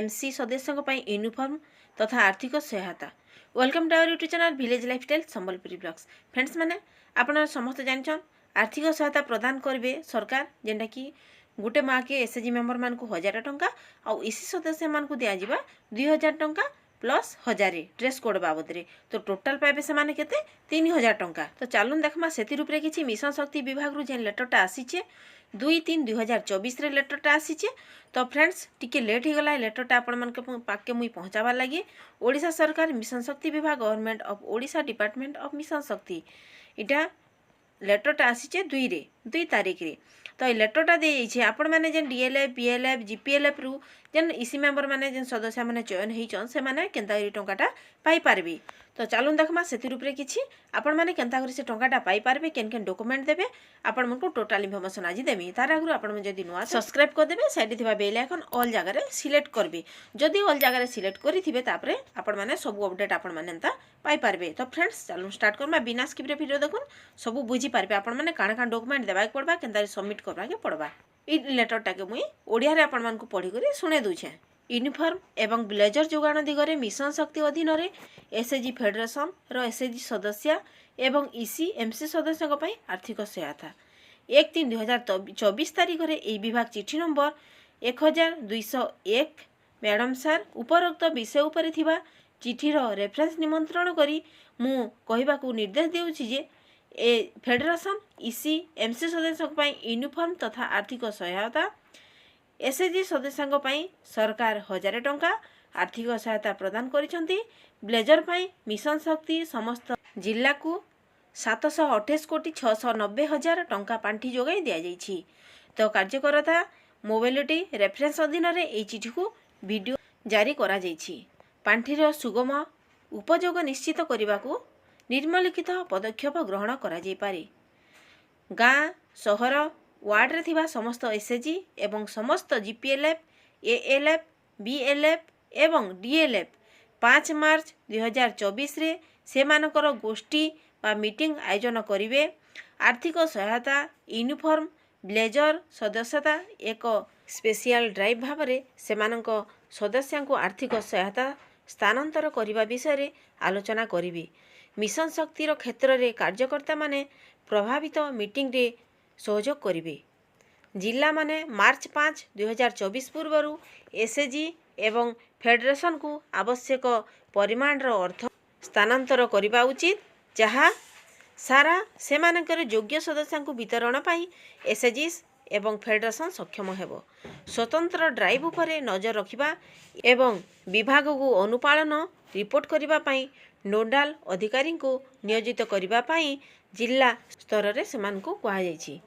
MC सदस्यों uniform तथा आर्थिक सहायता। Welcome to our YouTube channel village lifestyle Sambalpuri vlogs. Friends मैंने आपन समस्त जानछन आर्थिक सहायता प्रदान करेंगे सरकार, जेनटा कि गोटे माँ के एसएचजी मेम्बर मान को 1000 टंका और इसी सदस्य मान को दिया 2000 टंका प्लस 1000 ड्रेस कोड बाबद रे। तो टोटाल पाइबे से माने केते 3000 टंका। तो चलून देखमा से रूप किसी मिशन शक्ति विभाग रू जेन लेटरटा आसीचे 2-3-2024 रे लेटरटा आसीचे। तो फ्रेंड्स टिके लेट हो गला लेटरटा आपण मन के पाके मुई पहुँचाबार लगी। ओडिशा सरकार मिशन शक्ति विभाग government of Odisha department of mission शक्ति इटा लेटरटा आसीचे 2 तारीख रे। तो ये लेटरटा दे आपण मैंने जेन डीएलएफ बीएलएफ जीपीएलएफ रु जेन इसी मेम्बर मैंने जेन सदस्य मैंने चयन होइछन से माने केनता करी टंकाटा पाई पारबे। तो चलून देखमा सेति रूप रे किछि आपण माने केनता करी से टंकाटा पाई पारबे, केन केन डॉक्यूमेंट देबे आपण मन को टोटल इन्फॉर्मेशन आज देबी। तार आगु आपण मन जदी नुआ सब्सक्राइब कर देबे, साइड थिबा बेल आइकन ऑल जगह रे सिलेक्ट करबे। जदी ऑल जगह रे सिलेक्ट करी थिबे तापरे आपण माने सब अपडेट आपण माने एंता पाई पारबे। तो फ्रेंड्स चलून स्टार्ट करबा। बिना स्किप रे वीडियो देखुन सब बुझी पारबे आपण माने काण काण डॉक्यूमेंट देबा के पड़बा, केनता सबमिट करबा के पड़बा। ई लेटरटा के मुई ओडिया रे आपण मान को पढी करी सुने दूछे। यूनिफॉर्म एवं ब्लेजर जोगाण दिगरे मिशन शक्ति अधीन रे एसएचजी फेडरेशन रो एसएचजी सदस्य एवं इसी एमसी सदस्यों पई आर्थिक सहायता 1-3-2024 तारीख रे ए विभाग चिठी नंबर 1201 मैडम सर उपरोक्त विषय उपरे थिबा चिठीर रेफरेंस निमंत्रण करी मु कहिबा को निर्देश देउछि जे ए फेडरेशन इसी एमसी सदस्यों पई यूनिफॉर्म तथा आर्थिक सहायता एसएचजी सदस्यों पई सरकार 1000 टंका आर्थिक सहायता प्रदान करिसंती। ब्लेजर पई मिशन शक्ति समस्त जिला को 728,690,000 टंका पांठी जोगाई दिया जाइछि। तो कार्यकर्ता मोबिलिटी रेफरेंस अधीन रे ए चिठी को वीडियो जारी करा जाइछि। पांठीर सुगम उपयोग निश्चित करने को निम्नलिखित पदक्षेप ग्रहण करा जाई पारे। गाँ सहर वार्ड रे थिबा समस्त एसएचजी एवं समस्त जीपीएलएफ एएलएफ बीएलएफ एवं डीएलएफ 5 मार्च 2024 रे से मानकर गोष्ठी बा मीटिंग आयोजन करिवे। आर्थिक सहायता यूनिफॉर्म ब्लेजर सदस्यता एक स्पेशल ड्राइव भाव रे से मानक सदस्यों को आर्थिक सहायता स्थानांतर करने विषय रे आलोचना करिवे। मिशन शक्तिर क्षेत्र रे कार्यकर्ता माने प्रभावित मीटिंग रे सहयोग करिवे। जिला माने मार्च 5, 2024 पूर्व एसएचजी एवं फेडरेशन को आवश्यक परिमाण अर्थ स्थानांतर करने उचित, जहाँ सारा से मानकर योग्य सदस्यों को वितरण पाई एसएचजी एवं फेडरेशन सक्षम हेबो। स्वतंत्र ड्राइव उपरे नजर रखिबा एवं विभाग को अनुपालन रिपोर्ट करबा पाई नोडाल अधिकारी को नियोजित करबा पाई जिला स्तर रे समान को कहा जाइछि।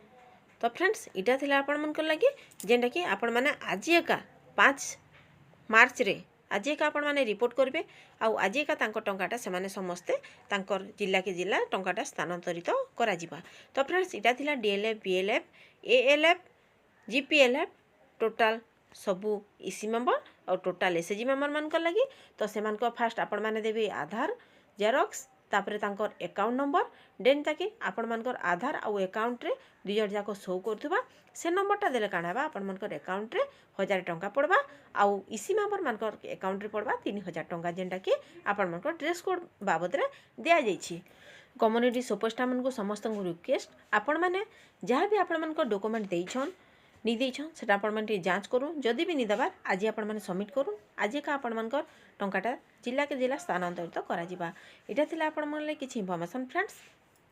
तो फ्रेंड्स इटा थिला आपण मन को लागि जेंटा कि आपण माने आज एका 5 मार्च रे आज एका आपण माने रिपोर्ट करबे आ आज एका तांको टंकाटा से माने समस्ते तांकर जिला के जिला टंकाटा स्थानांतरित करा जिबा। तो फ्रेंड्स इटा थिला डीएलएफ बीएलएफ एएलएफ जीपीएलएफ टोटल सबू इसी मेंबर और टोटल एसएचजी मेंबर मान को लागि। तो से मान को फास्ट आपण माने देबे आधार जेरॉक्स तापरे तांकर अकाउंट नंबर देन ताकि आपण मानकर आधार आउ अकाउंट रे दुई जण जाको शो करथुबा से नंबरटा देले काना बा आपण मानकर अकाउंट रे 1000 टंका पड़बा आउ इसी मेंबर मानकर अकाउंट रे पड़बा 3000 टंका, जेंटा कि आपण मानकर ड्रेस कोड बाबद रे दिया जाइछि। कम्युनिटी सुपरस्टार मन को समस्त रिक्वेस्ट आपण माने जहाँ भी आपण मानकर डॉक्यूमेंट देइछन नहीं देइछन सेटा आपण माने जांच करू, जदि भी नहीं देबार आज आपण माने सबमिट करू। आज का आपण मानकर टंकाटा जिला के जिला स्थानांतरित करा जिबा। एटा थिला आपण माने किछि इन्फॉर्मेशन फ्रेंड्स।